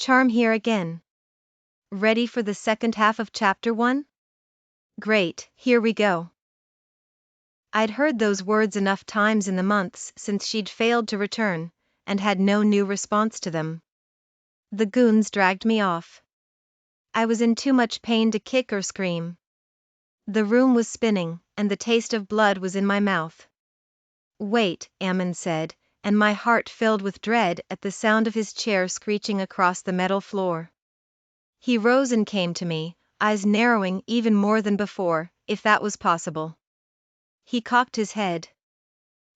Charm here again. Ready for the second half of chapter 1? Great, here we go. I'd heard those words enough times in the months since she'd failed to return, and had no new response to them. The goons dragged me off. I was in too much pain to kick or scream. The room was spinning, and the taste of blood was in my mouth. Wait, Ammon said, and my heart filled with dread at the sound of his chair screeching across the metal floor. He rose and came to me, eyes narrowing even more than before, if that was possible. He cocked his head.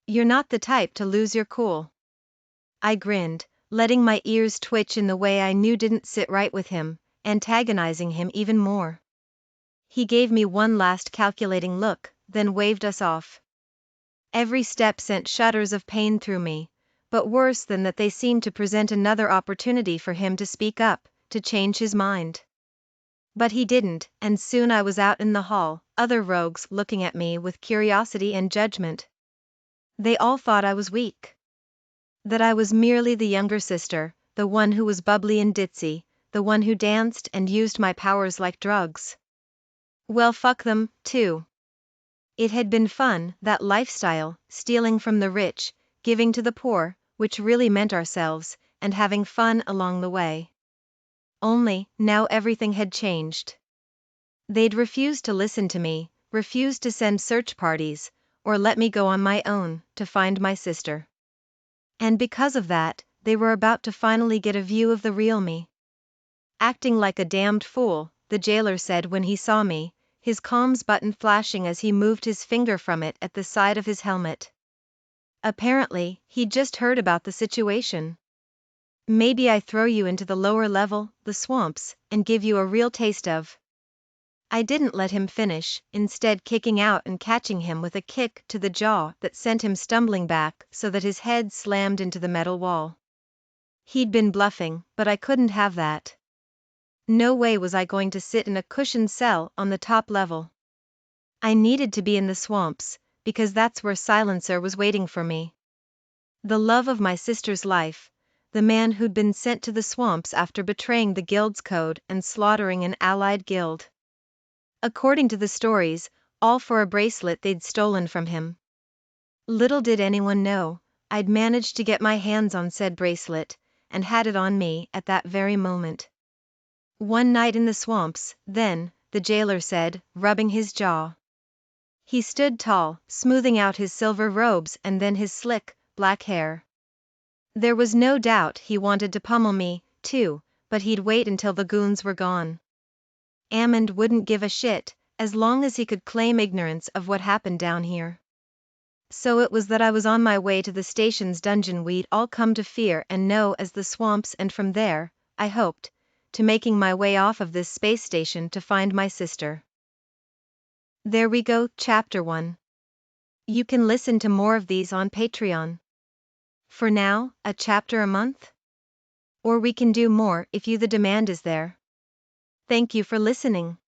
You're not the type to lose your cool. I grinned, letting my ears twitch in the way I knew didn't sit right with him, antagonizing him even more. He gave me one last calculating look, then waved us off. Every step sent shudders of pain through me, but worse than that they seemed to present another opportunity for him to speak up, to change his mind. But he didn't, and soon I was out in the hall, other rogues looking at me with curiosity and judgment. They all thought I was weak. That I was merely the younger sister, the one who was bubbly and ditzy, the one who danced and used my powers like drugs. Well, fuck them, too. It had been fun, that lifestyle, stealing from the rich, giving to the poor, which really meant ourselves, and having fun along the way. Only, now everything had changed. They'd refused to listen to me, refused to send search parties, or let me go on my own, to find my sister. And because of that, they were about to finally get a view of the real me. Acting like a damned fool, the jailer said when he saw me, his comms button flashing as he moved his finger from it at the side of his helmet. Apparently, he'd just heard about the situation. Maybe I throw you into the lower level, the swamps, and give you a real taste of. I didn't let him finish, instead kicking out and catching him with a kick to the jaw that sent him stumbling back so that his head slammed into the metal wall. He'd been bluffing, but I couldn't have that. No way was I going to sit in a cushioned cell on the top level. I needed to be in the swamps, because that's where Silencer was waiting for me. The love of my sister's life, the man who'd been sent to the swamps after betraying the guild's code and slaughtering an allied guild. According to the stories, all for a bracelet they'd stolen from him. Little did anyone know, I'd managed to get my hands on said bracelet, and had it on me at that very moment. One night in the swamps, then, the jailer said, rubbing his jaw. He stood tall, smoothing out his silver robes and then his slick, black hair. There was no doubt he wanted to pummel me, too, but he'd wait until the goons were gone. Ammon wouldn't give a shit, as long as he could claim ignorance of what happened down here. So it was that I was on my way to the station's dungeon we'd all come to fear and know as the swamps, and from there, I hoped, to making my way off of this space station to find my sister. There we go, Chapter 1. You can listen to more of these on Patreon. For now, a chapter a month? Or we can do more if the demand is there. Thank you for listening.